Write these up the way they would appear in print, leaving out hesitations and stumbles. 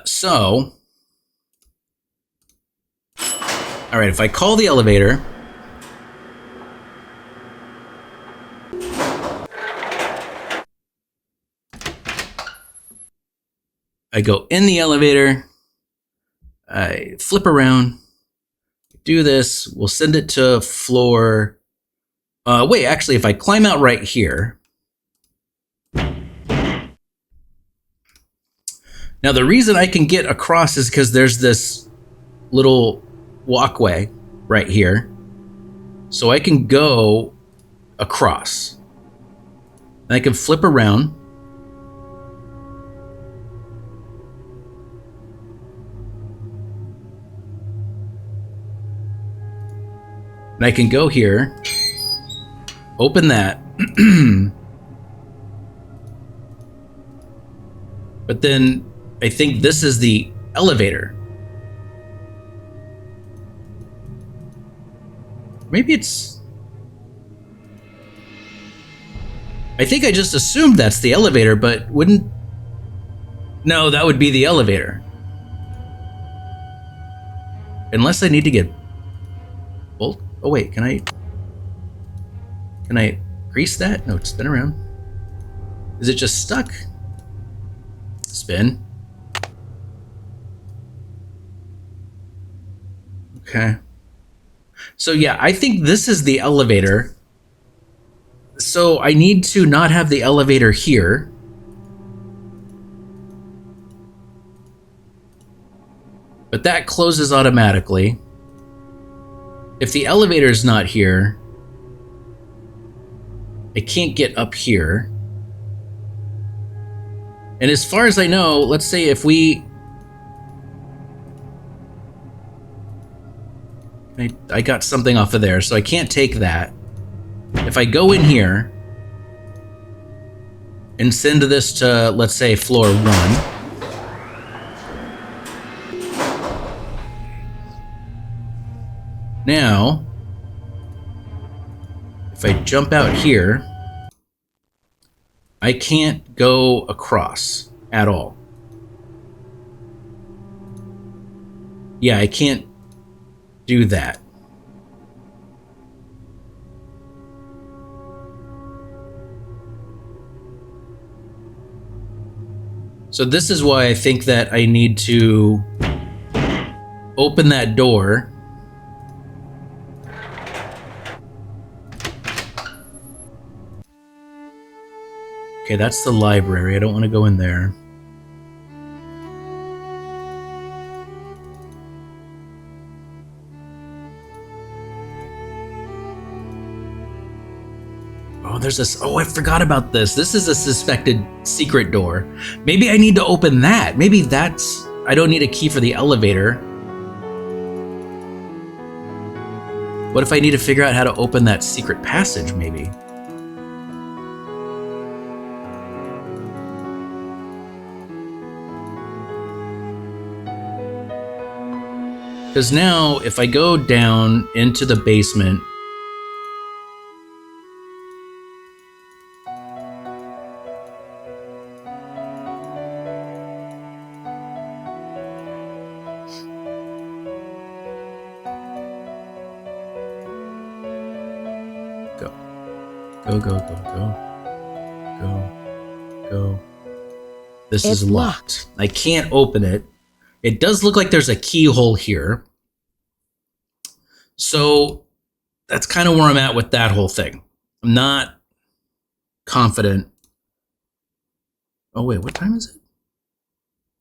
So, all right, if I call the elevator, I go in the elevator, I flip around, do this, we'll send it to floor, wait, actually, if I climb out right here, now the reason I can get across is because there's this little walkway right here, so I can go across. And I can flip around. And I can go here, open that. But then I think this is the elevator. Maybe it's... I think I just assumed that's the elevator, but wouldn't... No, that would be the elevator. Unless I need to get... bolt? Oh wait, can I grease that? No, spin around. Is it just stuck? Spin. Okay. So yeah, I think this is the elevator. So I need to not have the elevator here. But that closes automatically. If the elevator's not here, I can't get up here. And as far as I know, let's say if we... I got something off of there, so I can't take that. If I go in here and send this to, let's say, floor 1. Now, if I jump out here, I can't go across at all. Yeah, I can't do that. So this is why I think that I need to open that door. Okay, that's the library. I don't want to go in there. Oh, there's this. Oh, I forgot about this. This is a suspected secret door. Maybe I need to open that. Maybe that's... I don't need a key for the elevator. What if I need to figure out how to open that secret passage, maybe? Because now, if I go down into the basement... Go. This is locked. I can't open it. It does look like there's a keyhole here. So that's kind of where I'm at with that whole thing. I'm not confident. Oh wait, what time is it?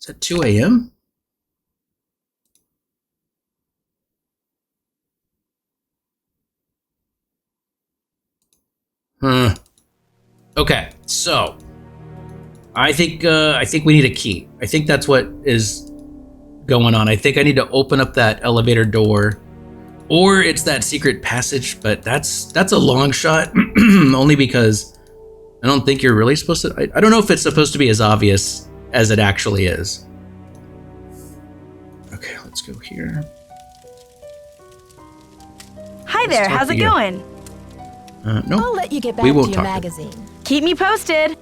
Is it 2 a.m.? Okay, so I think we need a key. I think that's what is going on. I think I need to open up that elevator door, or it's that secret passage. But that's a long shot, only because I don't think you're really supposed to. I don't know if it's supposed to be as obvious as it actually is. Okay, let's go here. Hi there, how's it going? No, I'll let you get back to your magazine. Keep me posted.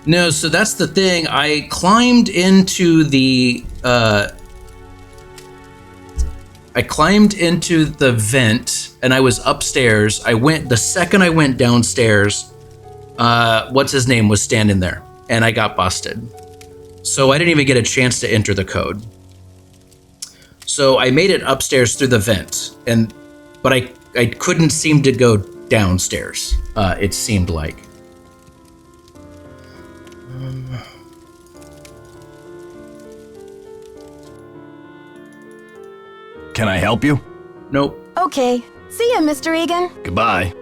No, so that's the thing. I climbed into the vent and I was upstairs. The second I went downstairs, what's his name was standing there and I got busted. So I didn't even get a chance to enter the code. So I made it upstairs through the vent but I couldn't seem to go downstairs. It seemed like. Can I help you? Nope. Okay. See ya, Mr. Egan. Goodbye.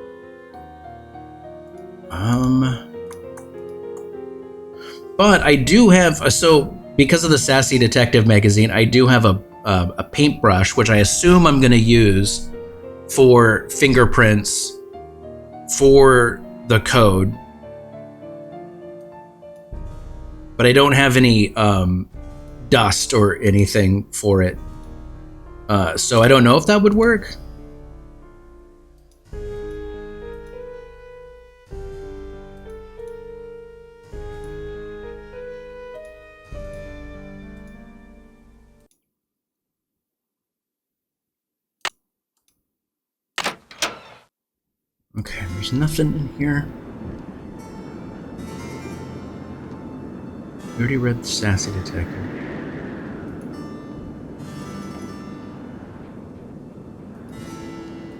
But I do have, so because of the Sassy Detective magazine, I do have a paintbrush, which I assume I'm going to use for fingerprints for the code. But I don't have any dust or anything for it. So I don't know if that would work. Okay, there's nothing in here. We already read the Sassy Detective.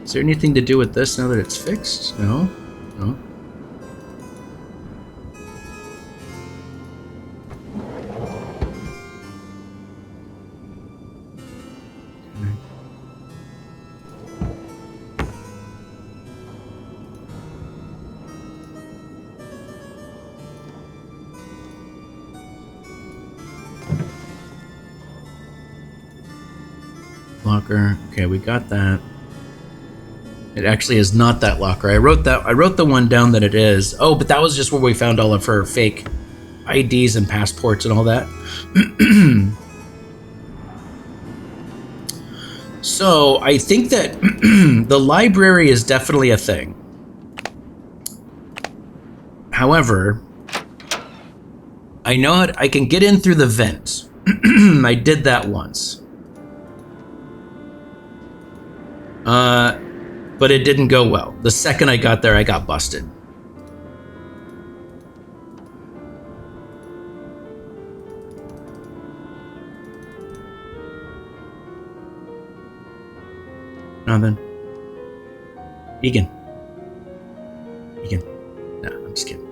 Is there anything to do with this now that it's fixed? No? No? Okay. Locker. Okay, we got that. It actually is not that locker. I wrote the one down that it is. Oh, but that was just where we found all of her fake IDs and passports and all that. So I think that the library is definitely a thing. However, I know I can get in through the vent. I did that once. But it didn't go well. The second I got there, I got busted. Nothing. Egan. No, I'm just kidding.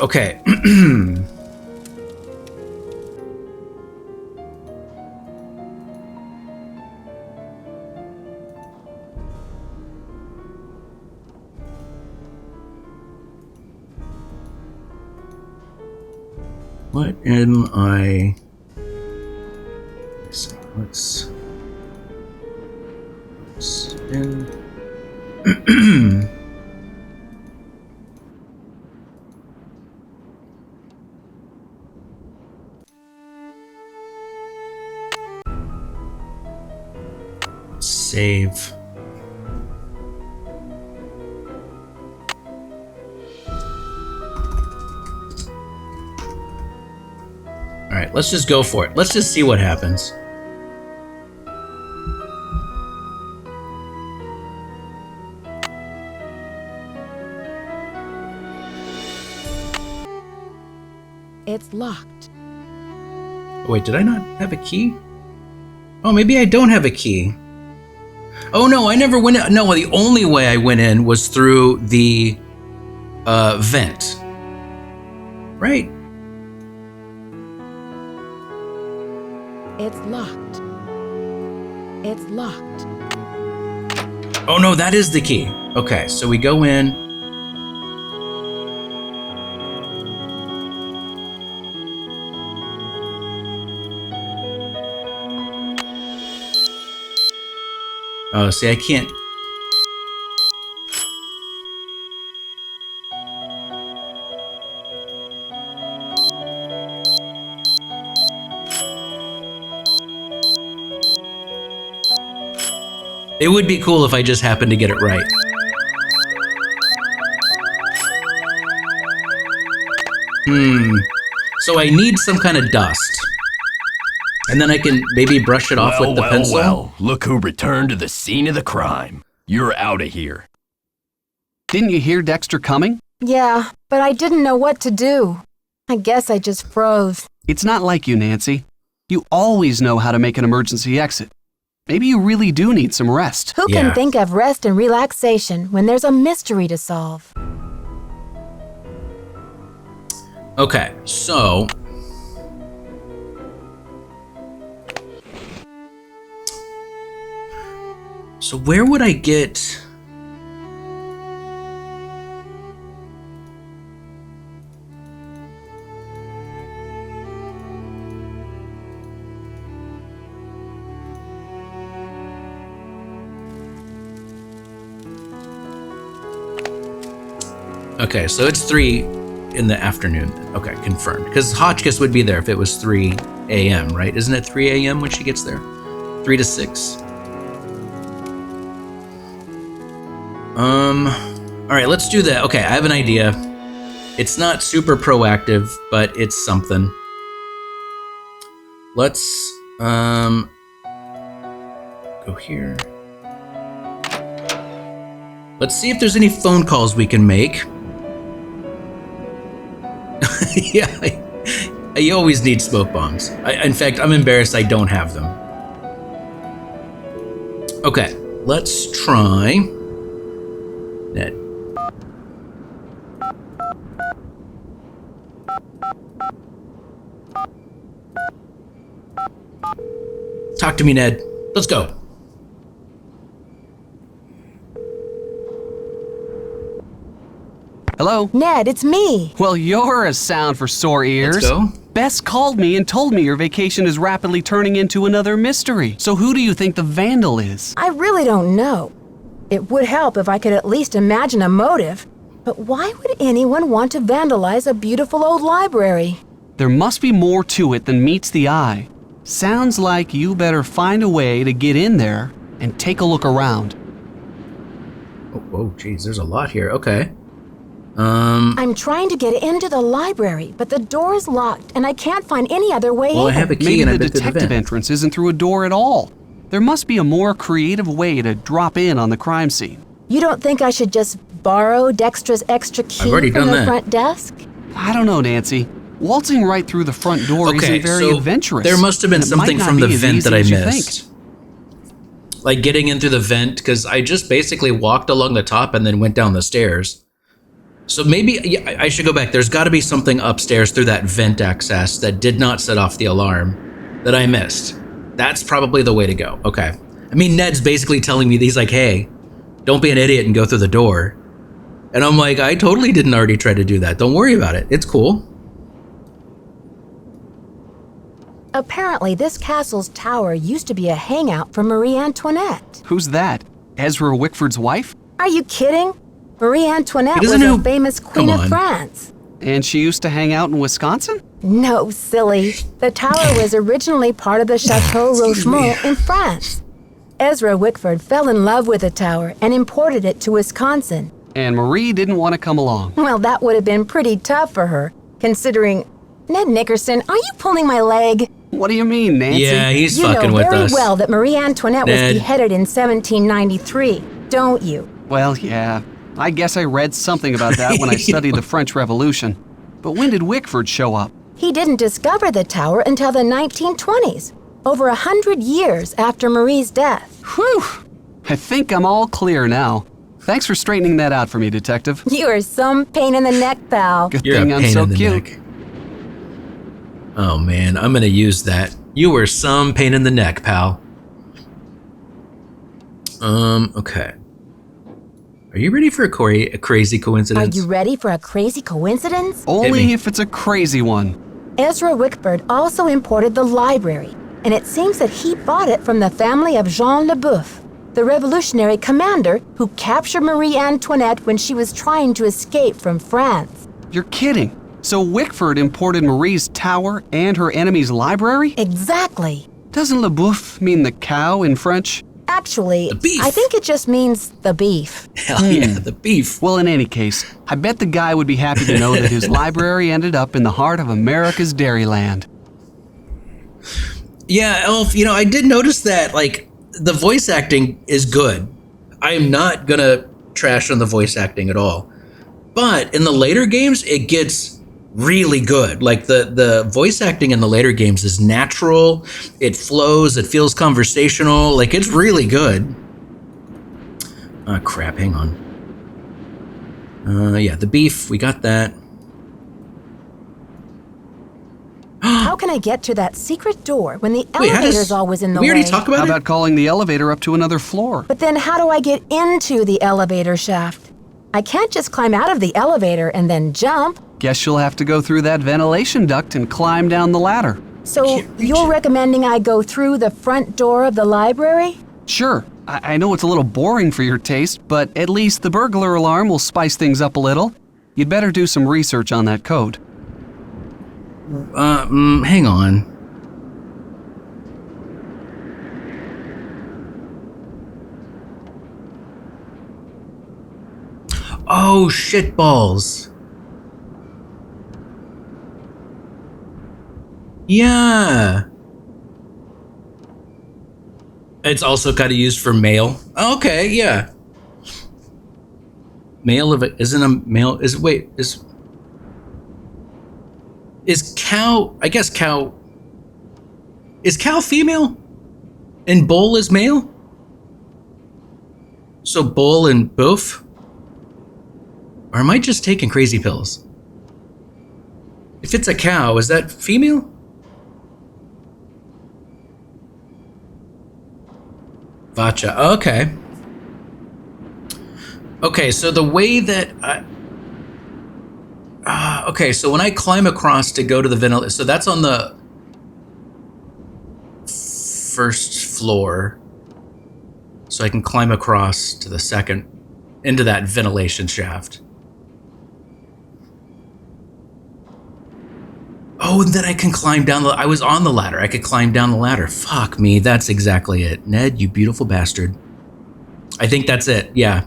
Okay. What am I? Let's spin. Let's save. All right, let's just go for it. Let's just see what happens. It's locked. Wait, did I not have a key? Oh, maybe I don't have a key. Oh no, I never went in. No, the only way I went in was through the vent. Right? It's locked. It's locked. Oh no, that is the key. Okay, so we go in. Oh, see, I can't. It would be cool if I just happened to get it right. So I need some kind of dust. And then I can maybe brush it off with the pencil. Well, look who returned to the scene of the crime. You're out of here. Didn't you hear Dexter coming? Yeah, but I didn't know what to do. I guess I just froze. It's not like you, Nancy. You always know how to make an emergency exit. Maybe you really do need some rest. Who can think of rest and relaxation when there's a mystery to solve? Okay, so... So where would I get... Okay, so it's 3 in the afternoon. Okay, confirmed. Because Hotchkiss would be there if it was 3 a.m., right? Isn't it 3 a.m. when she gets there? 3 to 6. All right, let's do that. Okay, I have an idea. It's not super proactive, but it's something. Let's, go here. Let's see if there's any phone calls we can make. Yeah, I always need smoke bombs. In fact, I'm embarrassed I don't have them. Okay, let's try Ned. Talk to me, Ned. Let's go. Hello? Ned, it's me. Well, you're a sound for sore ears. Let's go. Bess called me and told me your vacation is rapidly turning into another mystery. So who do you think the vandal is? I really don't know. It would help if I could at least imagine a motive. But why would anyone want to vandalize a beautiful old library? There must be more to it than meets the eye. Sounds like you better find a way to get in there and take a look around. Oh, whoa, geez, there's a lot here. Okay. I'm trying to get into the library, but the door is locked and I can't find any other way Well, I in. have a key Maybe and the I've been through the detective vent. entrance isn't through a door at all. There must be a more creative way to drop in on the crime scene. You don't think I should just borrow Dextra's extra key already from done the that. front desk? I don't know, Nancy. Waltzing right through the front door Okay, isn't very so adventurous. there must have been and it might something not from the be as vent easy that I as you missed. Like getting in through the vent, because I just basically walked along the top and then went down the stairs. So maybe I should go back. There's got to be something upstairs through that vent access that did not set off the alarm that I missed. That's probably the way to go. Okay. I mean, Ned's basically telling me, he's like, hey, don't be an idiot and go through the door. And I'm like, I totally didn't already try to do that. Don't worry about it. It's cool. Apparently, this castle's tower used to be a hangout for Marie Antoinette. Who's that? Ezra Wickford's wife? Are you kidding? Marie Antoinette He was doesn't a know- famous queen Come of on. France. And she used to hang out in Wisconsin? No, silly. The tower was originally part of the Chateau Rochemont in France. Ezra Wickford fell in love with the tower and imported it to Wisconsin. And Marie didn't want to come along. Well, that would have been pretty tough for her, considering... Ned Nickerson, are you pulling my leg? What do you mean, Nancy? Yeah, he's You fucking know with very us. well that Marie Antoinette was Ned. beheaded in 1793, don't you? Well, yeah. I guess I read something about that when I studied the French Revolution. But when did Wickford show up? He didn't discover the tower until the 1920s, over 100 years after Marie's death. Whew! I think I'm all clear now. Thanks for straightening that out for me, Detective. You are some pain in the neck, pal. Good You're thing a I'm pain so in the cute. neck. Oh man, I'm gonna use that. You were some pain in the neck, pal. Okay. Are you ready for a crazy Are coincidence? you ready for a crazy coincidence? Only me. if it's a crazy one. Ezra Wickford also imported the library, and it seems that he bought it from the family of Jean Leboeuf, the revolutionary commander who captured Marie Antoinette when she was trying to escape from France. You're kidding. So Wickford imported Marie's tower and her enemy's library? Exactly. Doesn't Le Boeuf mean the cow in French? Actually, The beef. I think it just means the beef. Hell yeah, the beef. Well, in any case, I bet the guy would be happy to know that his library ended up in the heart of America's Dairyland. Yeah, Elf, I did notice that, like, the voice acting is good. I am not gonna trash on the voice acting at all. But in the later games, it gets really good. Like, the voice acting in the later games is natural, it flows, it feels conversational, like, it's really good. Oh, crap, hang on. Yeah, the beef, we got that. How can I get to that secret door when the Wait, elevator's always in the we way? already talked about How it? about calling the elevator up to another floor? But then how do I get into the elevator shaft? I can't just climb out of the elevator and then jump. Guess you'll have to go through that ventilation duct and climb down the ladder. So Can't reach you're it. recommending I go through the front door of the library? Sure, I know it's a little boring for your taste, but at least the burglar alarm will spice things up a little. You'd better do some research on that code. Hang on. Oh, shit balls. Yeah. It's also kind of used for mail. Okay, yeah. Male of it isn't a male. Is cow? I guess cow. Is cow female? And bull is male? So bull and boof? Or am I just taking crazy pills? If it's a cow, is that female? Vacha. Okay. Okay, so the way that okay, so when I climb across to go to the ventilator, so that's on the first floor. So I can climb across to the second, into that ventilation shaft. Oh, and then I can climb down I was on the ladder. I could climb down the ladder. Fuck me, that's exactly it. Ned, you beautiful bastard. I think that's it, yeah.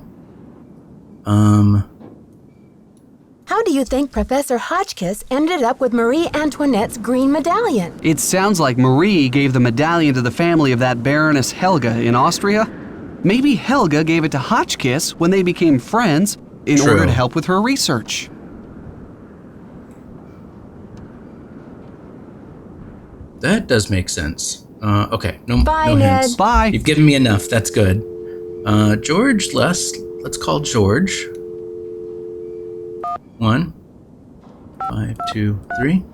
How do you think Professor Hotchkiss ended up with Marie Antoinette's green medallion? It sounds like Marie gave the medallion to the family of that Baroness Helga in Austria. Maybe Helga gave it to Hotchkiss when they became friends in True. order to help with her research. That does make sense. Okay, no, Bye, no Ned. hints. Bye. You've given me enough. That's good. George, let's call George. 1, 5, 2, 3,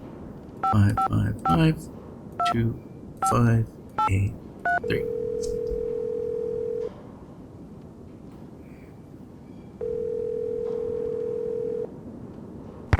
5, 5, 5, 2, 5, 8, 3.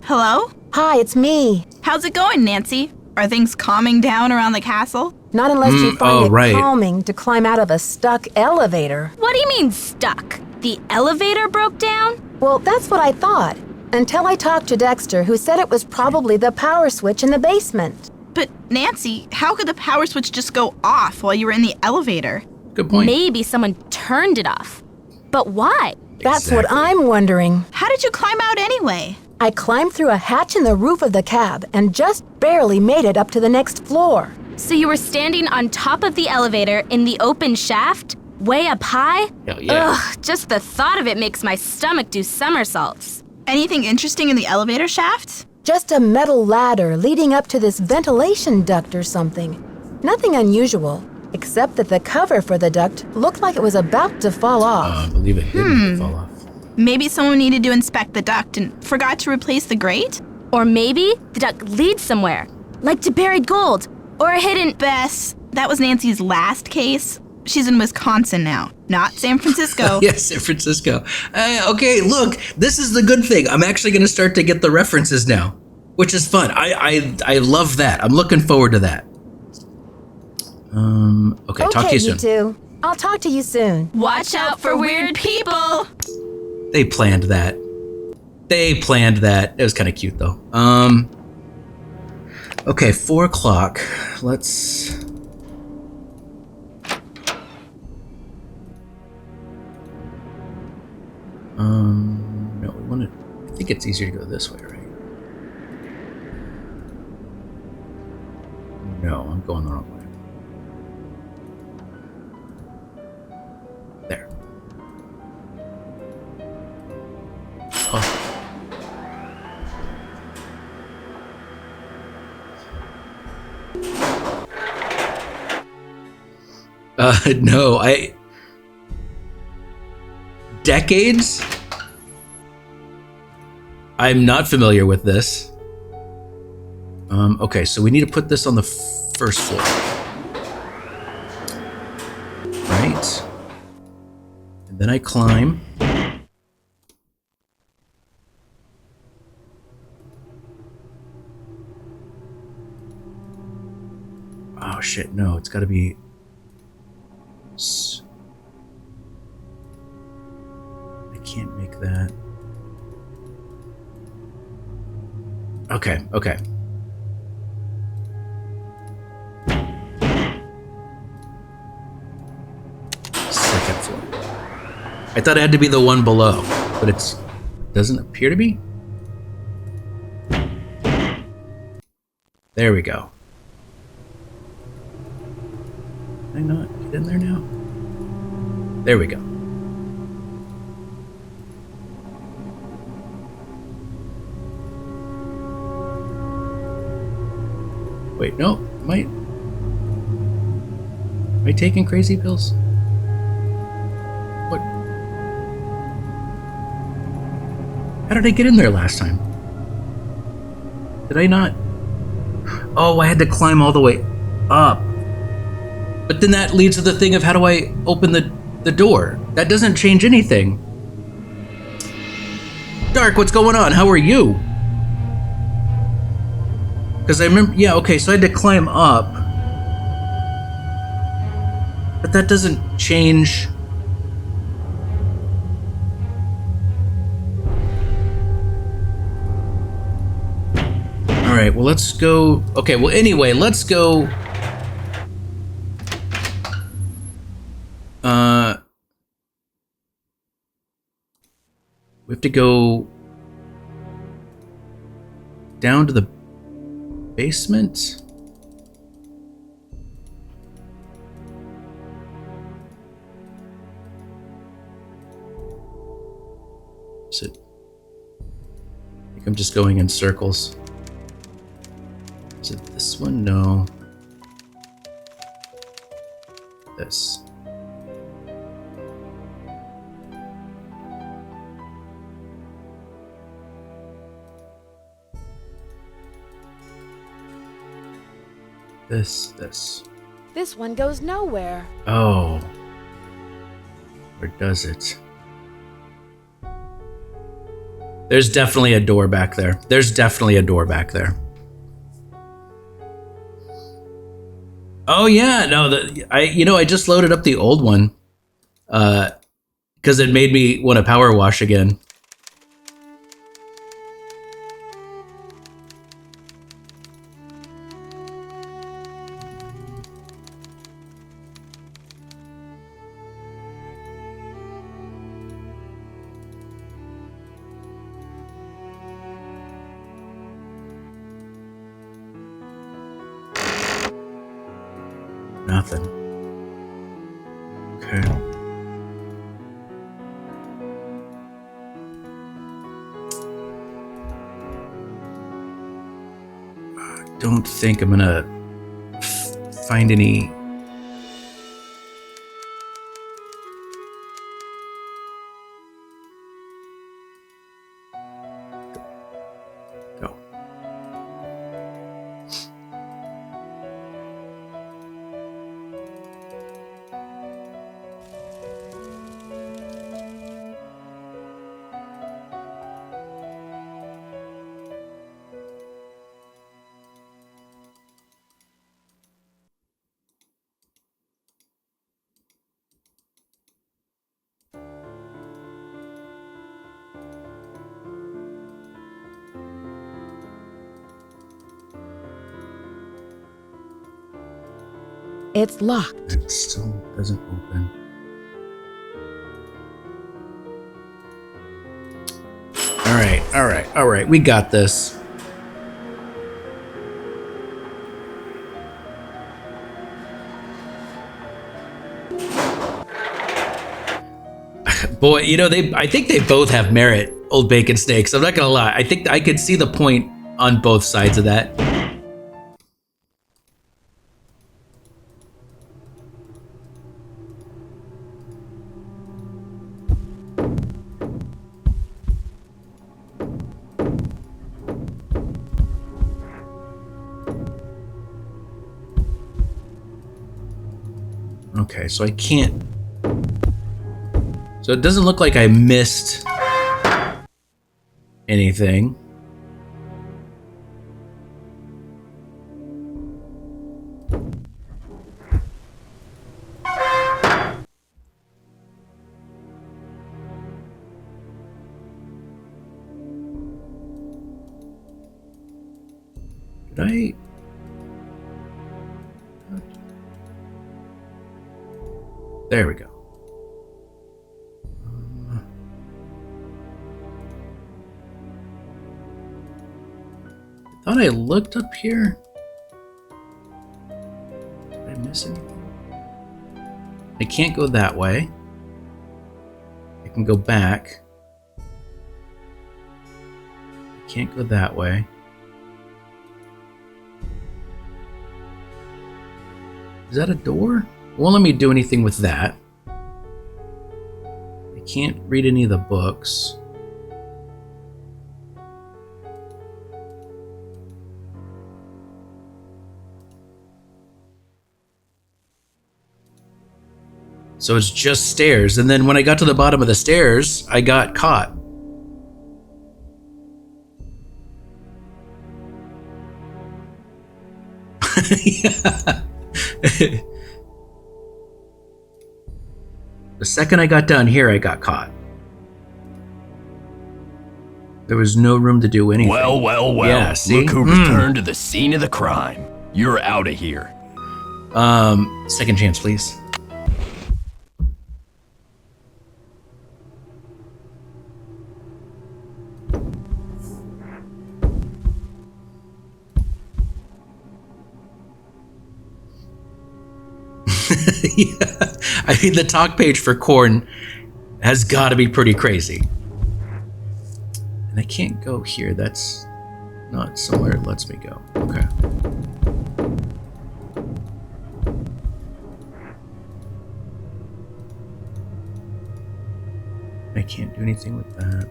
Hello? Hi, it's me. How's it going, Nancy? Are things calming down around the castle? Not unless you find oh, it right. calming to climb out of a stuck elevator. What do you mean stuck? The elevator broke down? Well, that's what I thought. Until I talked to Dexter, who said it was probably the power switch in the basement. But Nancy, how could the power switch just go off while you were in the elevator? Good point. Maybe someone turned it off. But why? That's what Exactly. I'm wondering. How did you climb out anyway? I climbed through a hatch in the roof of the cab and just barely made it up to the next floor. So you were standing on top of the elevator in the open shaft? Way up high? Hell yeah. Ugh, just the thought of it makes my stomach do somersaults. Anything interesting in the elevator shaft? Just a metal ladder leading up to this ventilation duct or something. Nothing unusual, except that the cover for the duct looked like it was about to fall off. I believe it didn't fall off. Maybe someone needed to inspect the duct and forgot to replace the grate? Or maybe the duct leads somewhere, like to buried gold, or a hidden... Bess, that was Nancy's last case. She's in Wisconsin now, not San Francisco. Yes, San Francisco. Okay, look, this is the good thing. I'm actually going to start to get the references now, which is fun. I love that. I'm looking forward to that. Okay, talk to you soon. you two. I'll talk to you soon. Watch out for weird people! They planned that. It was kind of cute though. Okay, 4 o'clock. Let's. No, we want to. I think it's easier to go this way, right? No, I'm going the wrong way. There. Oh. No, decades? I'm not familiar with this. Okay, so we need to put this on the first floor. Right. And then I climb. Oh shit, no, it's gotta be... I can't make that. Okay, okay. Second floor. I thought it had to be the one below, but it doesn't appear to be. There we go. Can I not get in there now? There we go. Wait, no. Am I taking crazy pills? What? How did I get in there last time? Did I not? Oh, I had to climb all the way up. But then that leads to the thing of how do I open the door? That doesn't change anything. Dark, what's going on? How are you? Because I remember, yeah, okay, so I had to climb up. But that doesn't change. All right, well, let's go. Okay, well, anyway, let's go. We have to go down to the basement. Is it? I think I'm just going in circles. Is it this one? No. This. This. This one goes nowhere. Oh. Or does it? There's definitely a door back there. Oh yeah, no, I just loaded up the old one. Because it made me want to power wash again. Nothing. Okay. I don't think I'm gonna find any. Go. It's locked. It still doesn't open. All right. We got this. Boy, you know, I think they both have merit, Old Bacon Snakes. I'm not gonna lie. I think I could see the point on both sides of that. Okay, so I can't. So it doesn't look like I missed anything. Did I? There we go. I thought I looked up here. Did I miss anything? I can't go that way. I can go back. I can't go that way. Is that a door? It won't let me do anything with that. I can't read any of the books. So it's just stairs. And then when I got to the bottom of the stairs, I got caught. Yeah. The second I got down here, I got caught. There was no room to do anything. Well. Yeah, see? Look who returned to the scene of the crime. You're out of here. Second chance, please. Yeah. I mean, the talk page for Corn has got to be pretty crazy. And I can't go here. That's not somewhere it lets me go. Okay. I can't do anything with that.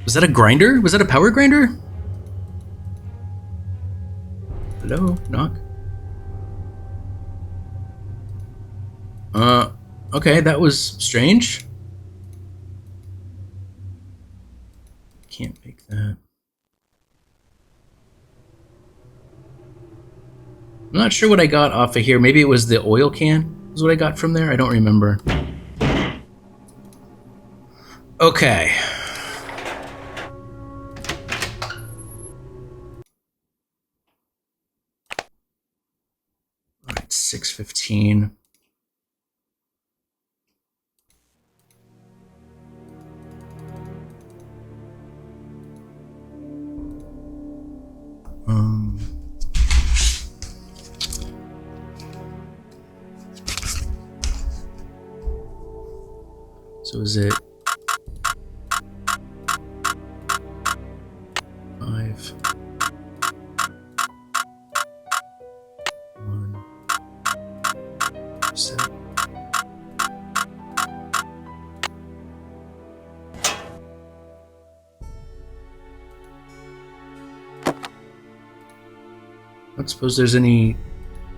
Was that a grinder? Was that a power grinder? Hello? Knock? Okay, that was strange. Can't make that. I'm not sure what I got off of here. Maybe it was the oil can is what I got from there. I don't remember. Okay. All right, 6:15. So is it 5, 1, 7? I don't suppose there's any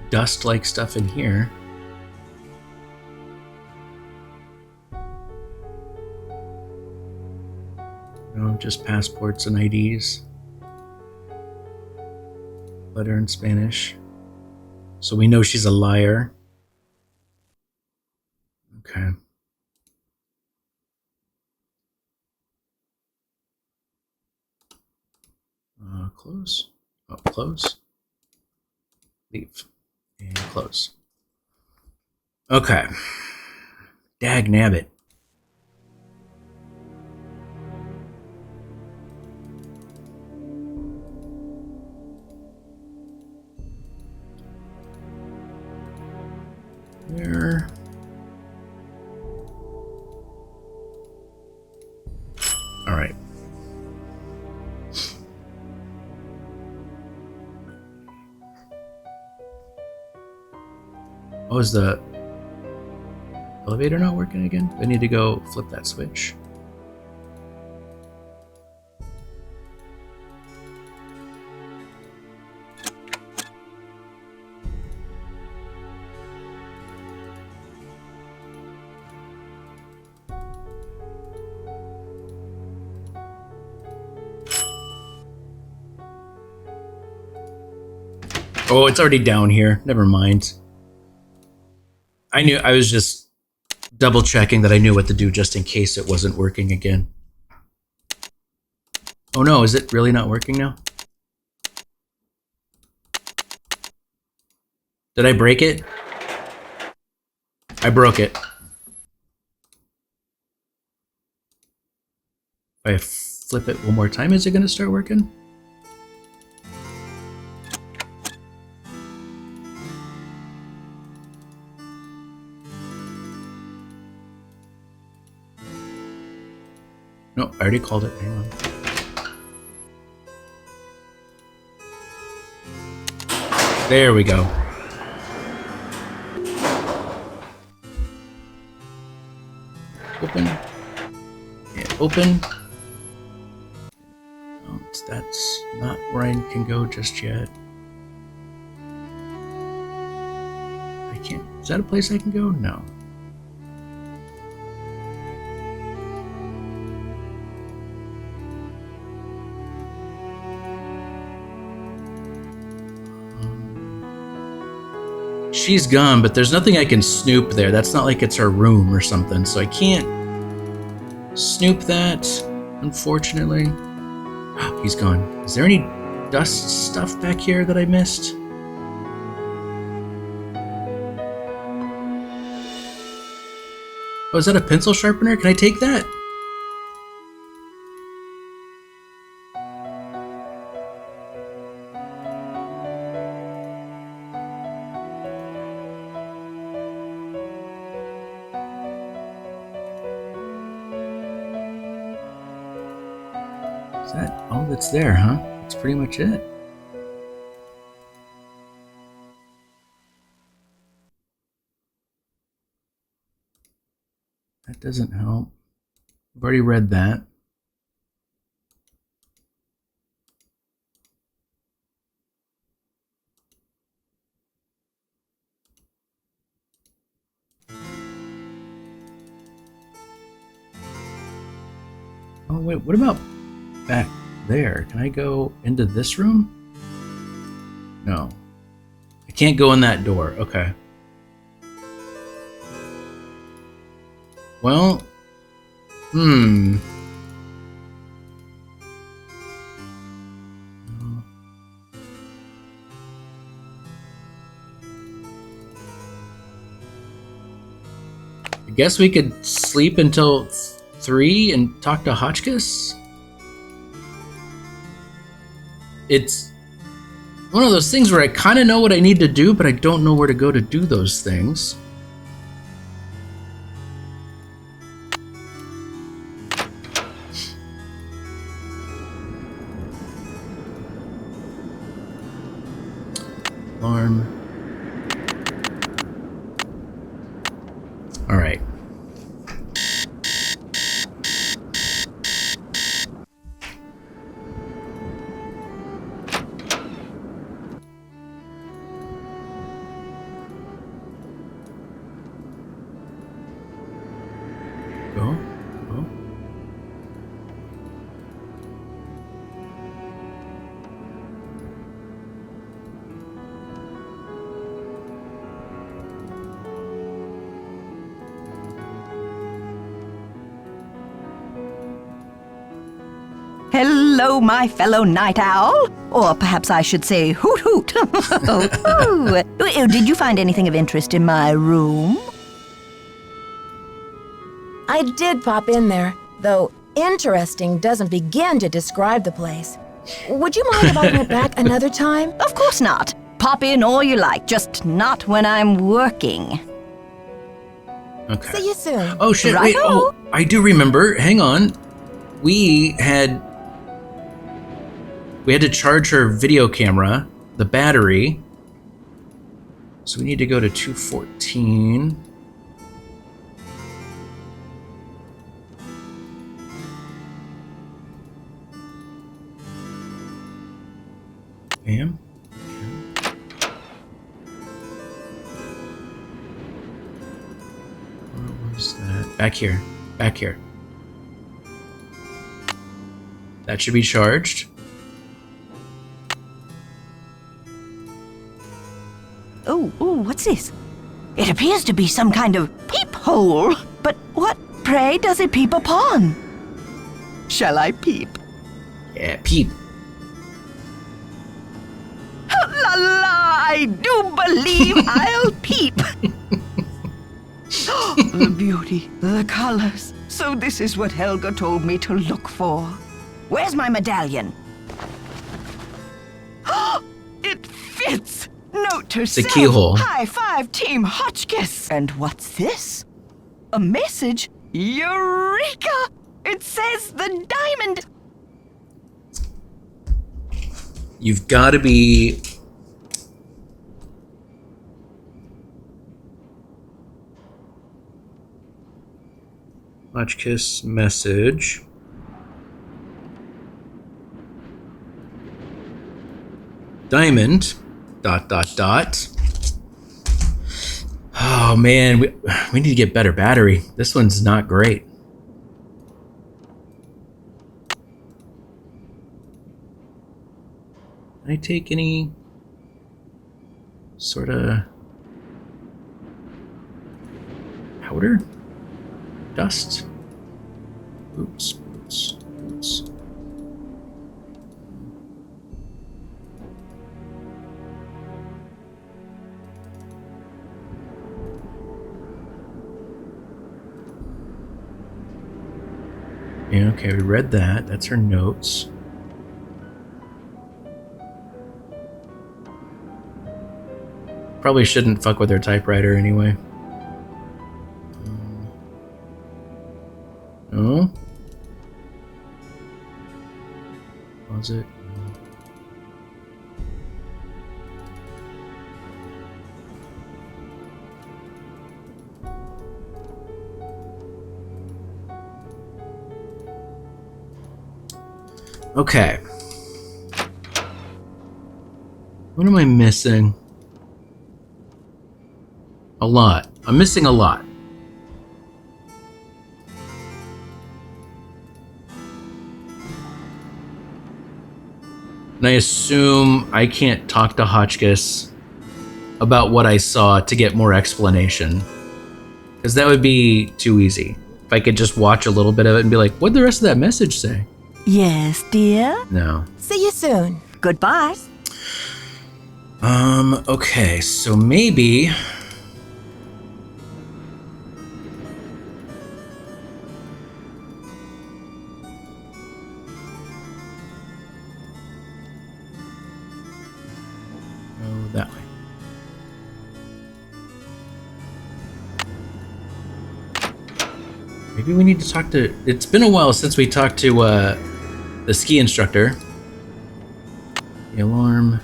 dust-like stuff in here. No, just passports and IDs. Letter in Spanish. So we know she's a liar. Okay. Close. Oh, close. Leave. And close. Okay. Dag nabbit. There. All right. Oh, is the elevator not working again? I need to go flip that switch. Oh, it's already down here. Never mind. I was just double checking that I knew what to do just in case it wasn't working again. Oh no, is it really not working now? Did I break it? I broke it. If I flip it one more time, is it going to start working? No, I already called it. Hang on. There we go. Open. Yeah, open. Oh, that's not where I can go just yet. I can't. Is that a place I can go? No. She's gone, but there's nothing I can snoop there. That's not like it's her room or something, so I can't snoop that, unfortunately. Oh, he's gone. Is there any dust stuff back here that I missed? Oh, is that a pencil sharpener? Can I take that? Is that all that's there, huh? That's pretty much it. That doesn't help. I've already read that. Oh, wait, what about back there? Can I go into this room? No. I can't go in that door. Okay. Well, I guess we could sleep until 3 and talk to Hotchkiss? It's one of those things where I kind of know what I need to do, but I don't know where to go to do those things. Alarm. All right. Go. Go. Hello, my fellow night owl. Or perhaps I should say hoot hoot. Did you find anything of interest in my room? I did pop in there, though interesting doesn't begin to describe the place. Would you mind if I went back another time? Of course not. Pop in all you like, just not when I'm working. Okay. See you soon. Oh shit! Righto. Wait. Oh, I do remember. Hang on. We had to charge her video camera, the battery. So we need to go to 214. Bam. What was that? Back here. Back here. That should be charged. Oh, what's this? It appears to be some kind of peephole. But what, pray, does it peep upon? Shall I peep? Yeah, peep. La la, I do believe I'll peep. The beauty, the colors. So this is what Helga told me to look for. Where's my medallion? It fits! Note to It's a self. keyhole. High five, Team Hotchkiss. And what's this? A message? Eureka! It says the diamond. You've got to be... Hotchkiss message. Diamond. ... Oh man, we need to get better battery. This one's not great. Can I take any sort of powder? Dust? Oops. Yeah, okay, we read that. That's her notes. Probably shouldn't fuck with her typewriter anyway. No? Was it? Okay. What am I missing? A lot. I'm missing a lot. And I assume I can't talk to Hotchkiss about what I saw to get more explanation. Because that would be too easy. If I could just watch a little bit of it and be like, what'd the rest of that message say? Yes, dear? No. See you soon. Goodbye. Okay, so maybe... Go that way. Maybe we need to talk to... It's been a while since we talked to, the ski instructor. The alarm...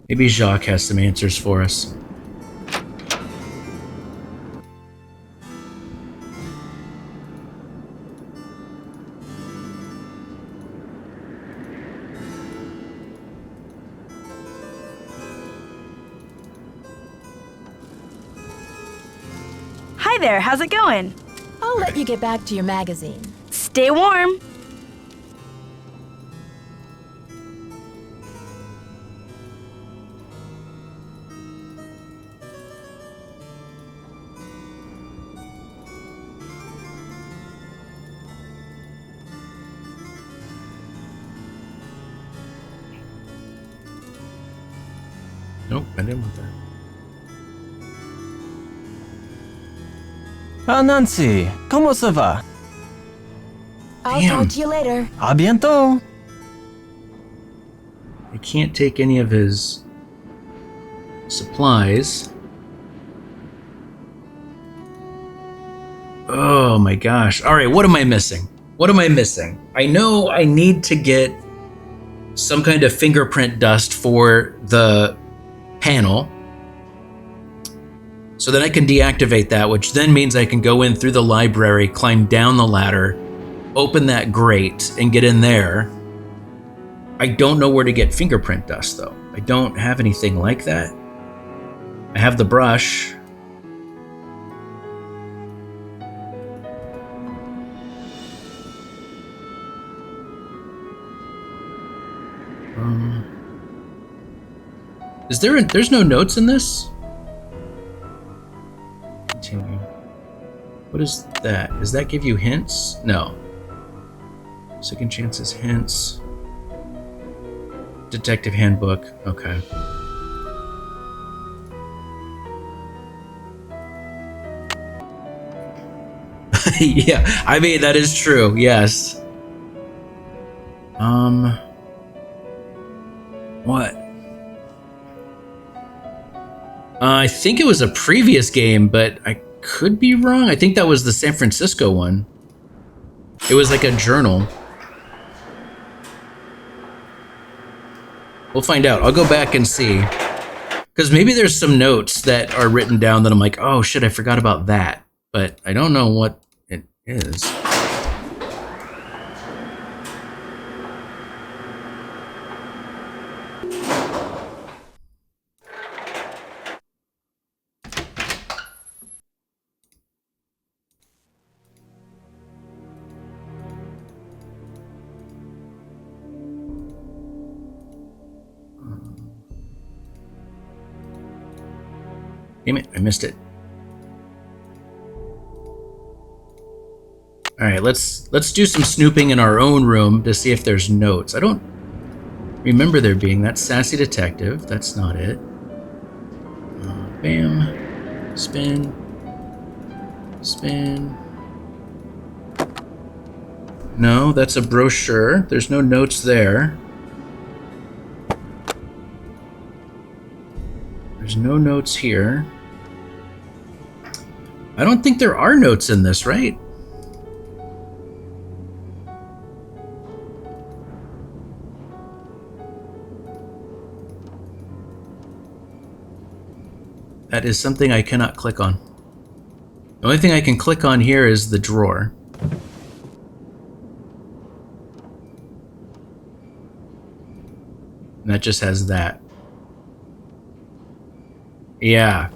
Maybe Jacques has some answers for us. Hi there, how's it going? I'll let you get back to your magazine. Stay warm. Nope, I didn't want that. Ah, Nancy, ¿cómo se va? I'll Damn. talk to you later. A bientôt. I can't take any of his supplies. Oh my gosh. All right, what am I missing? What am I missing? I know I need to get some kind of fingerprint dust for the panel. So then I can deactivate that, which then means I can go in through the library, climb down the ladder, open that grate, and get in there. I don't know where to get fingerprint dust, though. I don't have anything like that. I have the brush. There's no notes in this? Continue. What is that? Does that give you hints? No. Second chances, hints. Detective handbook. Okay. Yeah, I mean, that is true. Yes. What? I think it was a previous game, but I could be wrong. I think that was the San Francisco one. It was like a journal. We'll find out. I'll go back and see. Because maybe there's some notes that are written down that I'm like, oh shit, I forgot about that. But I don't know what it is. Damn it, I missed it. All right, let's do some snooping in our own room to see if there's notes. I don't remember there being. That sassy detective. That's not it. Bam. Spin. Spin. No, that's a brochure. There's no notes there. There's no notes here. I don't think there are notes in this, right? That is something I cannot click on. The only thing I can click on here is the drawer. And that just has that. Yeah.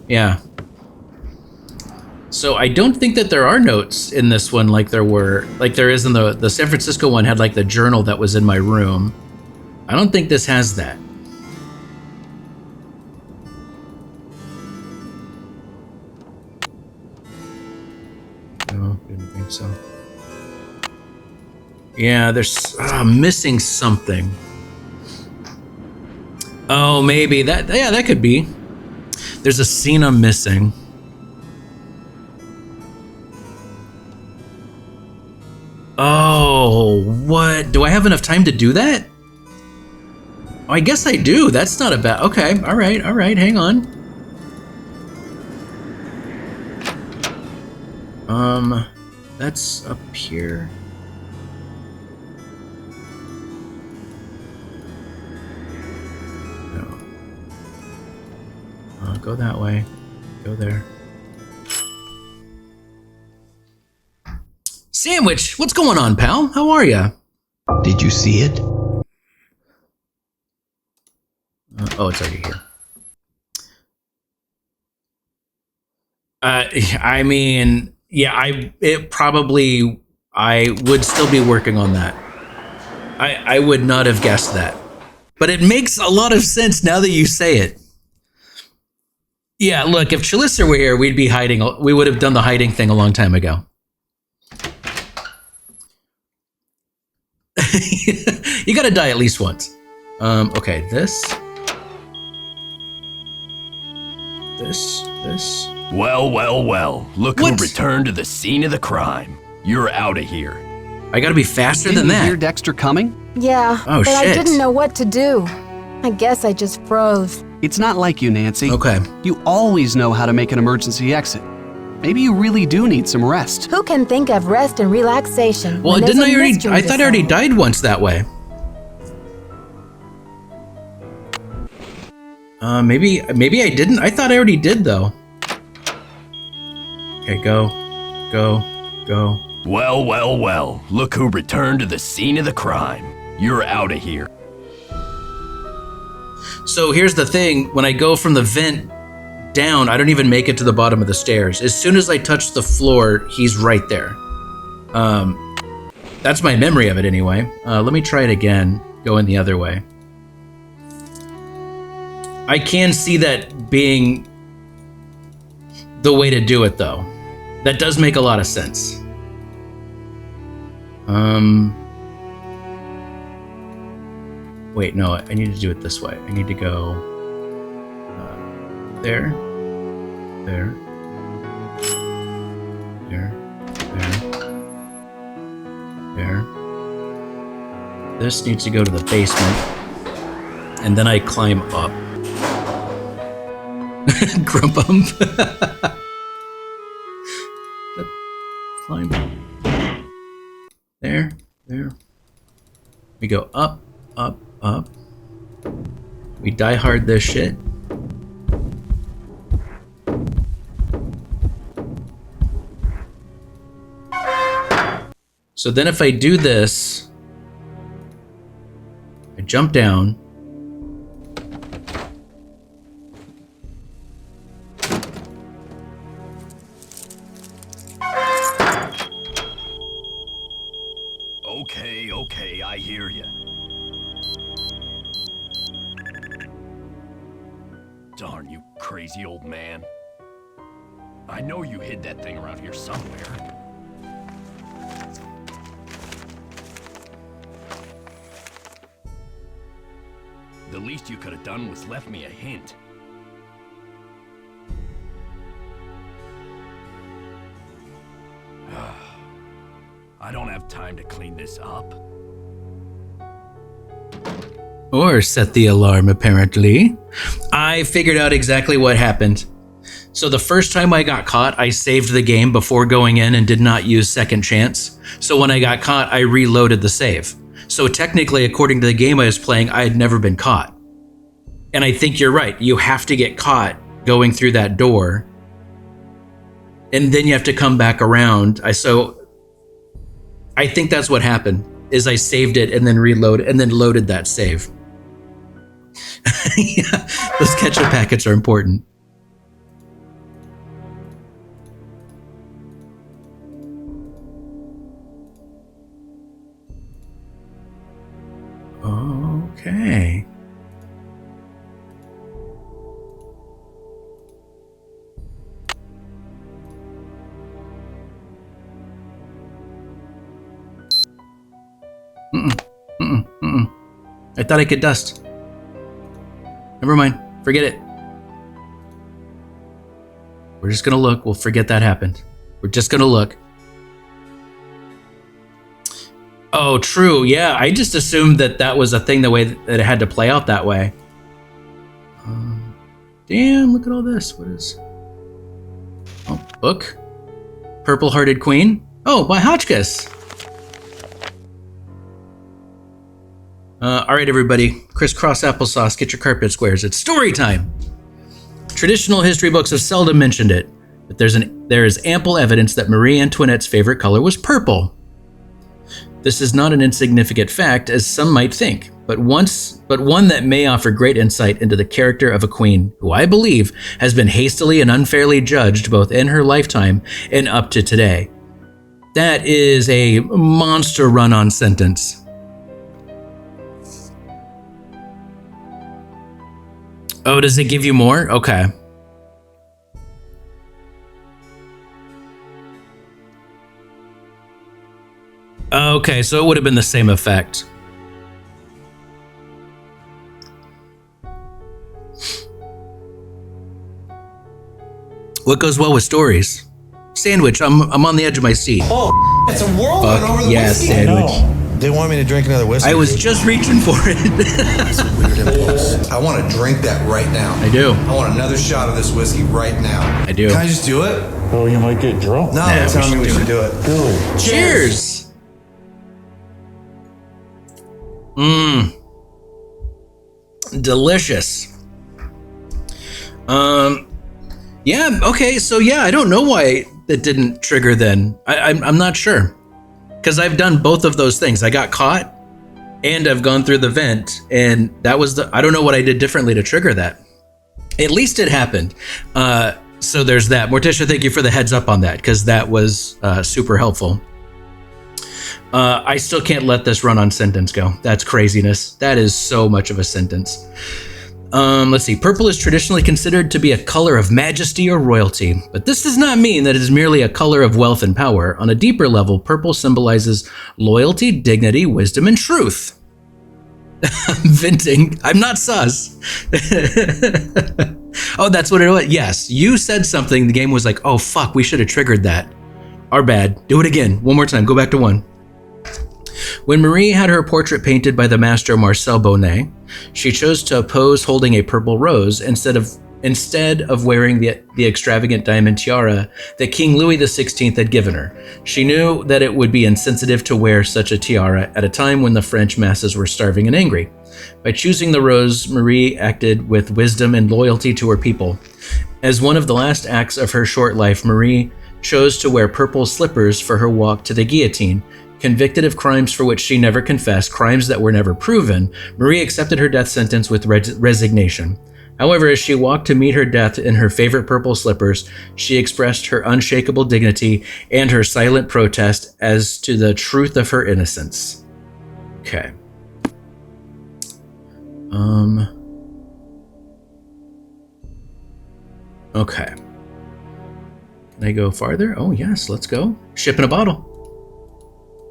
So I don't think that there are notes in this one like there is in the San Francisco one had like the journal that was in my room. I don't think this has that. No, didn't think so. Yeah, there's missing something. Oh, maybe that. Yeah, that could be. There's a scene I'm missing. Oh, what? Do I have enough time to do that? Oh, I guess I do. That's not a bad. Okay, all right. Hang on. That's up here. No. Go that way. Go there. Sandwich, what's going on, pal? How are ya? Did you see it? Oh, it's already here. I mean, yeah, I would still be working on that. I would not have guessed that. But it makes a lot of sense now that you say it. Yeah, look, if Chalissa were here, we'd be hiding. We would have done the hiding thing a long time ago. You gotta die at least once. Okay, this. this. Well, well, well. Look What? who returned to the scene of the crime. You're out of here. I gotta be faster Didn't than you hear that. Dexter coming? Yeah, Oh, but I shit. didn't know what to do. I guess I just froze. It's not like you, Nancy. Okay. You always know how to make an emergency exit. Maybe you really do need some rest. Who can think of rest and relaxation? Well, when there's didn't a I already? mystery I to thought I already solve? died once that way. Maybe I didn't. I thought I already did though. Okay, go. Well, well, well. Look who returned to the scene of the crime. You're out of here. So here's the thing: when I go from the vent down, I don't even make it to the bottom of the stairs. As soon as I touch the floor, he's right there. That's my memory of it anyway. Let me try it again. Going the other way. I can see that being the way to do it, though. That does make a lot of sense. Wait, no, I need to do it this way. I need to go there, there, there. This needs to go to the basement, and then I climb up. Grumpump. Climb. There. We go up. We die hard this shit. So then if I do this, I jump down. Okay, I hear you. Darn you, crazy old man. I know you hid that thing around here somewhere. The least you could have done was left me a hint. I don't have time to clean this up. Or set the alarm, apparently. I figured out exactly what happened. So the first time I got caught, I saved the game before going in and did not use second chance. So when I got caught, I reloaded the save. So technically, according to the game I was playing, I had never been caught. And I think you're right. You have to get caught going through that door. And then you have to come back around. So I think that's what happened, is I saved it and then reloaded and then loaded that save. Yeah, those ketchup packets are important. Okay. I thought I could dust. Never mind. Forget it. We're just gonna look. We'll forget that happened. We're just gonna look. Oh, true. Yeah, I just assumed that was a thing the way that it had to play out that way. Damn, look at all this. What is... Oh, book. Purple Hearted Queen. Oh, by Hotchkiss. All right, everybody. Crisscross applesauce. Get your carpet squares. It's story time. Traditional history books have seldom mentioned it, but there is ample evidence that Marie Antoinette's favorite color was purple. This is not an insignificant fact, as some might think, but one that may offer great insight into the character of a queen who I believe has been hastily and unfairly judged both in her lifetime and up to today. That is a monster run-on sentence. Oh, does it give you more? Okay. Okay, so it would have been the same effect. What goes well with stories? Sandwich, I'm on the edge of my seat. Oh, it's a whirlwind over the yes, whiskey. sandwich. They want me to drink another whiskey. I was just reaching for it. It's a weird impulse. I want to drink that right now. I do. I want another shot of this whiskey right now. I do. Can I just do it? Oh, you might get drunk. No, they're telling me we should do it. Cheers. Mmm. Delicious. Yeah, okay, so yeah, I don't know why it didn't trigger then. I'm not sure. Because I've done both of those things. I got caught and I've gone through the vent, and that was I don't know what I did differently to trigger that. At least it happened. So there's that. Morticia, thank you for the heads up on that, because that was super helpful. I still can't let this run on sentence go. That's craziness. That is so much of a sentence. Let's see. Purple is traditionally considered to be a color of majesty or royalty, but this does not mean that it is merely a color of wealth and power. On a deeper level, purple symbolizes loyalty, dignity, wisdom, and truth. I'm venting. I'm not sus. Oh, that's what it was. Yes, you said something. The game was like, oh, fuck, we should have triggered that. Our bad. Do it again. One more time. Go back to 1. When Marie had her portrait painted by the master Marcel Bonnet, she chose to pose holding a purple rose instead of wearing the extravagant diamond tiara that King Louis XVI had given her. She knew that it would be insensitive to wear such a tiara at a time when the French masses were starving and angry. By choosing the rose, Marie acted with wisdom and loyalty to her people. As one of the last acts of her short life, Marie chose to wear purple slippers for her walk to the guillotine. Convicted of crimes for which she never confessed, crimes that were never proven, Marie accepted her death sentence with resignation. However, as she walked to meet her death in her favorite purple slippers, she expressed her unshakable dignity and her silent protest as to the truth of her innocence. Okay. Okay. Can I go farther? Oh, yes, let's go. Ship in a bottle.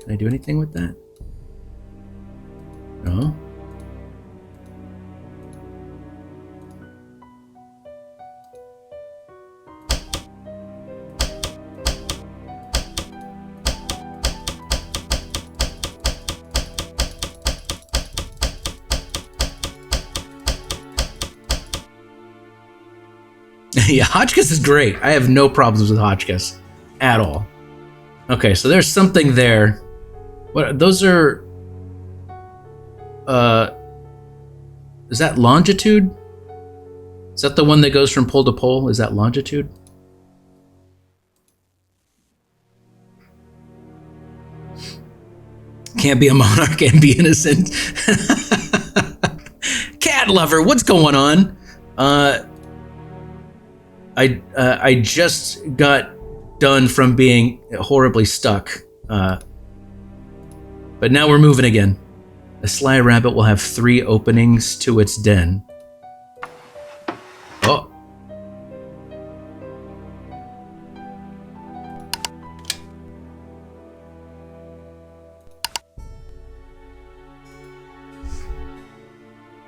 Can I do anything with that? No? Yeah, Hotchkiss is great. I have no problems with Hotchkiss at all. Okay, so there's something there. What those are? Is that longitude? Is that the one that goes from pole to pole? Is that longitude? Can't be a monarch and be innocent. Cat lover, what's going on? I just got done from being horribly stuck. But now we're moving again. A sly rabbit will have 3 openings to its den. Oh.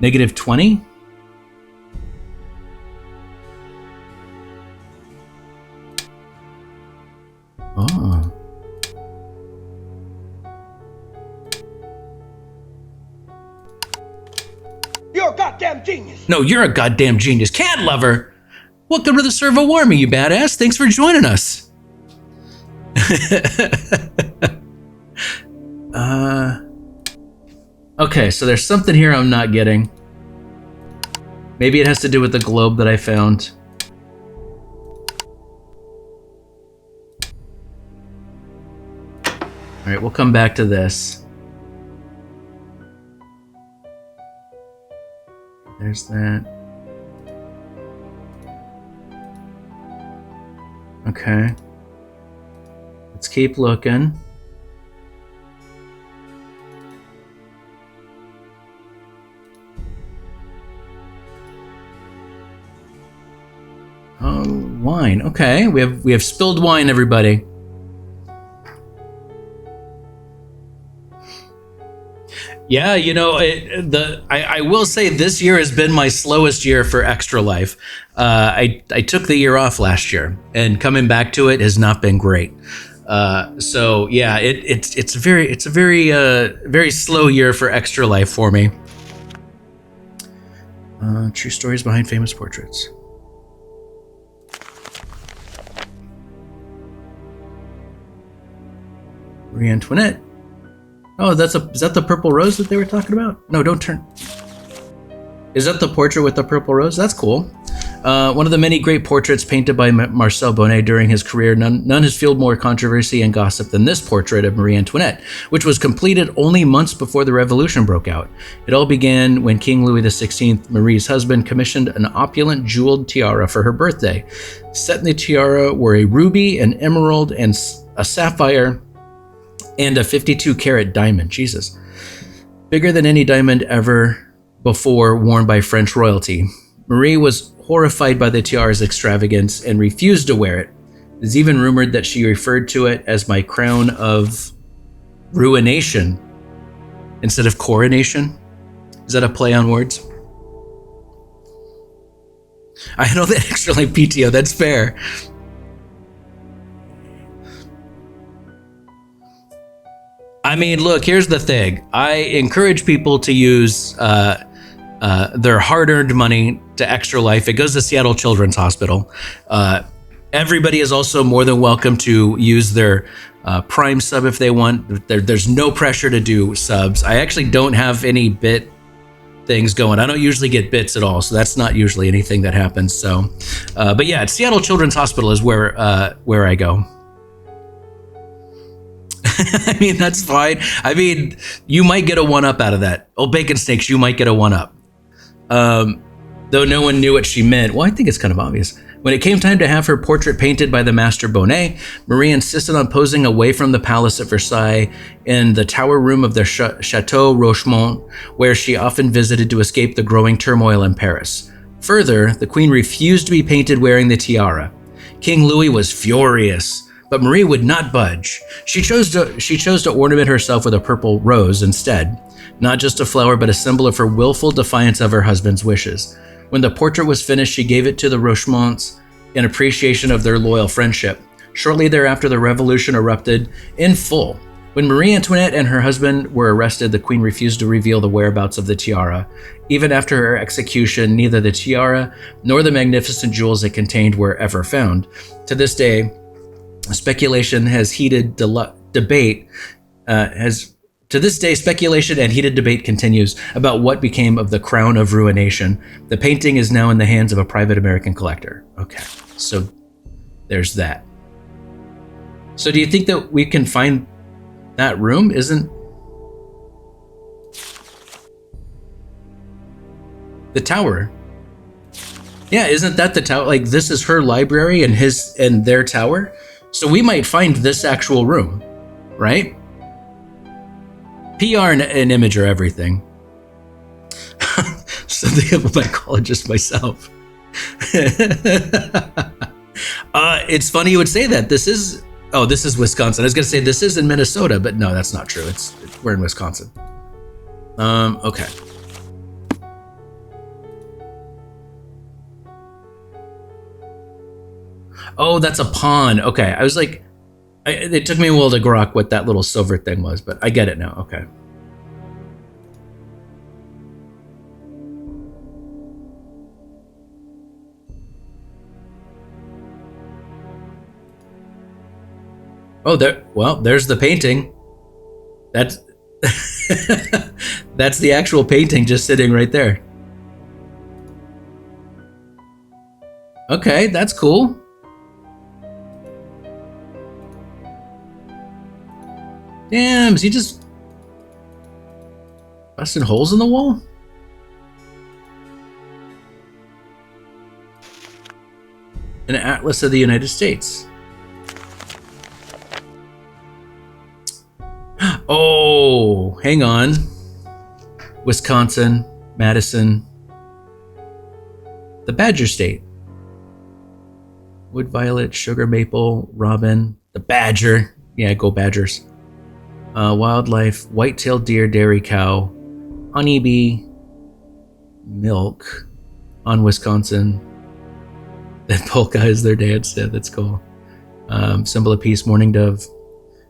-20? Oh. You're a goddamn genius. No, you're a goddamn genius. Cat lover! Welcome to the Servo Army, you badass. Thanks for joining us. Okay, so there's something here I'm not getting. Maybe it has to do with the globe that I found. All right, we'll come back to this. There's that. Okay. Let's keep looking. Oh, wine. Okay, we have spilled wine, everybody. Yeah, you know, I will say this year has been my slowest year for Extra Life. I took the year off last year, and coming back to it has not been great. So yeah, it's a very slow year for Extra Life for me. True stories behind famous portraits. Marie Antoinette. Oh, is that the purple rose that they were talking about? No, don't turn. Is that the portrait with the purple rose? That's cool. One of the many great portraits painted by Marcel Bonnet during his career, none has fueled more controversy and gossip than this portrait of Marie Antoinette, which was completed only months before the Revolution broke out. It all began when King Louis XVI, Marie's husband, commissioned an opulent jeweled tiara for her birthday. Set in the tiara were a ruby, an emerald, and a sapphire, and a 52-carat diamond. Jesus. Bigger than any diamond ever before worn by French royalty. Marie was horrified by the tiara's extravagance and refused to wear it. It is even rumored that she referred to it as my crown of ruination instead of coronation. Is that a play on words? I know that extra like PTO, that's fair. I mean, look, here's the thing. I encourage people to use their hard-earned money to Extra Life. It goes to Seattle Children's Hospital. Everybody is also more than welcome to use their Prime sub if they want. There's no pressure to do subs. I actually don't have any bit things going. I don't usually get bits at all, so that's not usually anything that happens. So, but yeah, Seattle Children's Hospital is where I go. I mean, that's fine. I mean, you might get a 1-up out of that. Oh, bacon snakes, you might get a 1-up. Though no one knew what she meant. Well, I think it's kind of obvious. When it came time to have her portrait painted by the master Bonnet, Marie insisted on posing away from the palace at Versailles in the tower room of the Chateau Rochemont, where she often visited to escape the growing turmoil in Paris. Further, the queen refused to be painted wearing the tiara. King Louis was furious, but Marie would not budge. She chose to ornament herself with a purple rose instead, not just a flower, but a symbol of her willful defiance of her husband's wishes. When the portrait was finished, she gave it to the Rochemonts in appreciation of their loyal friendship. Shortly thereafter, the revolution erupted in full. When Marie Antoinette and her husband were arrested, the queen refused to reveal the whereabouts of the tiara. Even after her execution, neither the tiara nor the magnificent jewels it contained were ever found. To this day, speculation and heated debate continues about what became of the crown of ruination. The painting is now in the hands of a private American collector. Okay, so there's that. So do you think that we can find that room? Isn't the tower? Yeah, isn't that the tower? Like, this is her library and their tower. So we might find this actual room, right? PR and image are everything. Something of a mycologist myself. It's funny you would say that. This is Wisconsin. I was gonna say this is in Minnesota, but no, that's not true. We're in Wisconsin. Okay. Oh, that's a pawn. Okay, I was like, it took me a while to grok what that little silver thing was, but I get it now. Okay. Oh, there's the painting. That's that's the actual painting just sitting right there. Okay, that's cool. Damn, is he just busting holes in the wall? An atlas of the United States. Oh, hang on. Wisconsin, Madison, the Badger State. Wood violet, sugar maple, robin, the badger. Yeah, go Badgers. Wildlife, white-tailed deer, dairy cow, honeybee, milk on Wisconsin. That polka is their dance. Yeah, that's cool. Symbol of peace, mourning dove.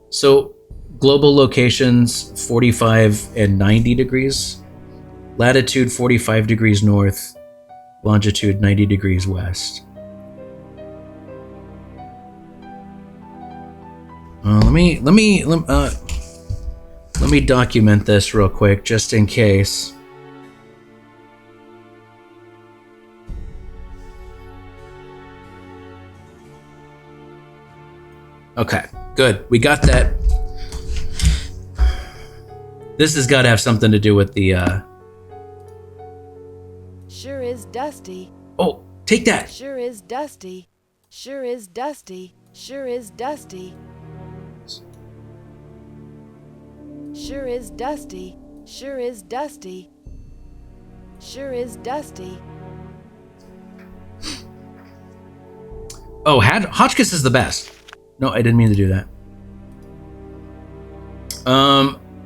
So global locations 45 and 90 degrees. Latitude 45 degrees north. Longitude 90 degrees west. Let me document this real quick, just in case. Okay, good. We got that. This has got to have something to do with the. Sure is dusty. Oh, take that. Sure is dusty. Sure is dusty. Sure is dusty. Sure is dusty. Sure is dusty. Sure is dusty. Oh, Hotchkiss is the best. No, I didn't mean to do that.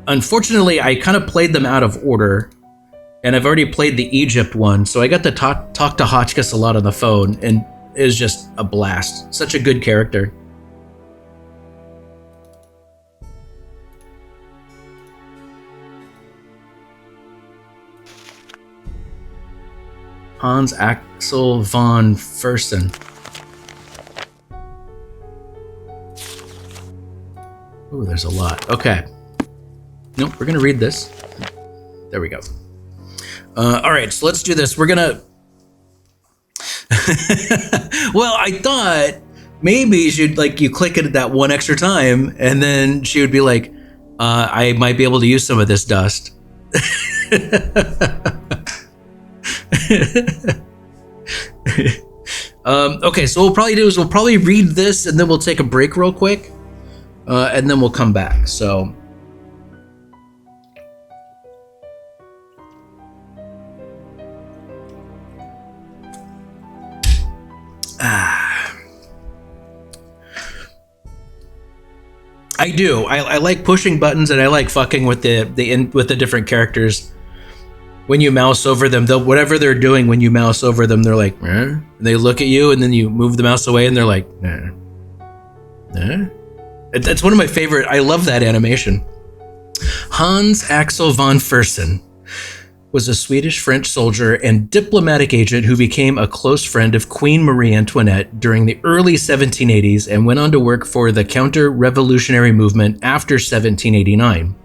Unfortunately, I kind of played them out of order, and I've already played the Egypt one, so I got to talk to Hotchkiss a lot on the phone, and it was just a blast. Such a good character. Hans Axel von Fersen. Ooh, there's a lot. Okay. Nope, we're gonna read this. There we go. All right, so let's do this. We're gonna... Well, I thought maybe she'd, like, you click it that one extra time, and then she would be like, I might be able to use some of this dust. Okay, so what we'll probably do is we'll probably read this, and then we'll take a break real quick, and then we'll come back. So... I do. I like pushing buttons, and I like fucking with the different characters. When you mouse over them, whatever they're doing when you mouse over them, they're like, eh? And they look at you, and then you move the mouse away, and they're like, eh? Eh? It's one of my favorite. I love that animation. Hans Axel von Fersen was a Swedish-French soldier and diplomatic agent who became a close friend of Queen Marie Antoinette during the early 1780s and went on to work for the counter-revolutionary movement after 1789.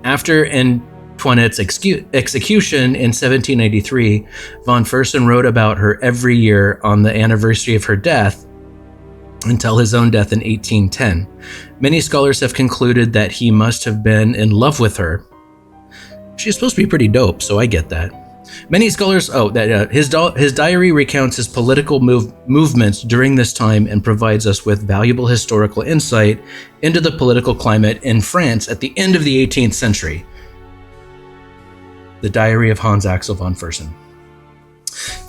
After Antoinette's execution in 1793, von Fersen wrote about her every year on the anniversary of her death until his own death in 1810. Many scholars have concluded that he must have been in love with her. She's supposed to be pretty dope, so I get that. Many scholars, his diary recounts his political movements during this time and provides us with valuable historical insight into the political climate in France at the end of the 18th century. The Diary of Hans Axel von Fersen.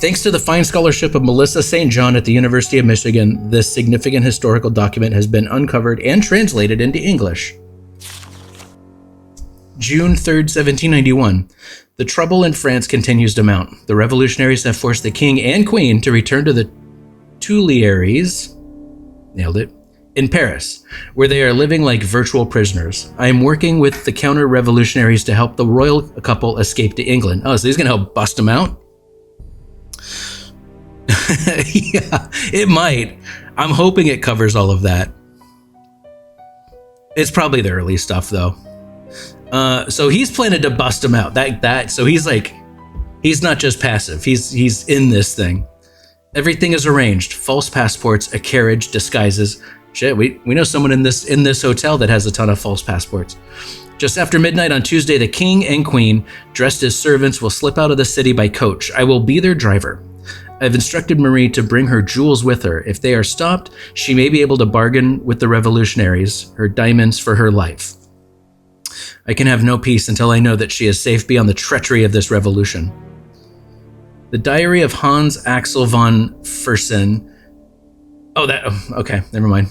Thanks to the fine scholarship of Melissa St. John at the University of Michigan, this significant historical document has been uncovered and translated into English. June 3rd, 1791. The trouble in France continues to mount. The revolutionaries have forced the king and queen to return to the Tuileries, nailed it, in Paris, where they are living like virtual prisoners. I am working with the counter-revolutionaries to help the royal couple escape to England. Oh, so he's gonna help bust them out? Yeah, it might. I'm hoping it covers all of that. It's probably the early stuff, though. So he's planning to bust him out. So he's like, he's not just passive. He's in this thing. Everything is arranged. False passports, a carriage, disguises. Shit, we know someone in this hotel that has a ton of false passports. Just after midnight on Tuesday, the king and queen, dressed as servants, will slip out of the city by coach. I will be their driver. I've instructed Marie to bring her jewels with her. If they are stopped, she may be able to bargain with the revolutionaries, her diamonds for her life. I can have no peace until I know that she is safe beyond the treachery of this revolution. The Diary of Hans Axel von Fersen. Okay, never mind.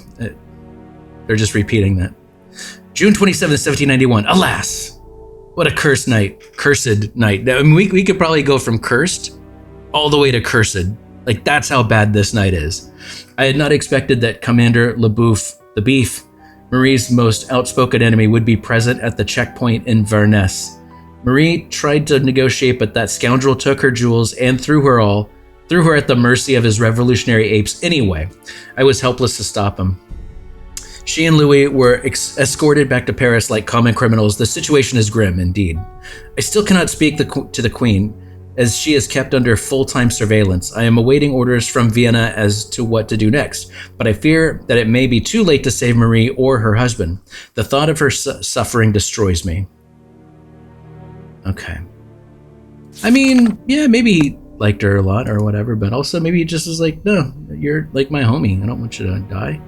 They're just repeating that. June 27th, 1791. Alas! What a cursed night. Cursed night. I mean, we could probably go from cursed all the way to cursed. Like, that's how bad this night is. I had not expected that Commander LeBouf, the Beef, Marie's most outspoken enemy, would be present at the checkpoint in Verness. Marie tried to negotiate, but that scoundrel took her jewels and threw her at the mercy of his revolutionary apes anyway. I was helpless to stop him. She and Louis were escorted back to Paris like common criminals. The situation is grim, indeed. I still cannot speak to the Queen, as she is kept under full-time surveillance. I am awaiting orders from Vienna as to what to do next, but I fear that it may be too late to save Marie or her husband. The thought of her suffering destroys me. Okay. I mean, yeah, maybe he liked her a lot or whatever, but also maybe he just was like, no, you're like my homie. I don't want you to die.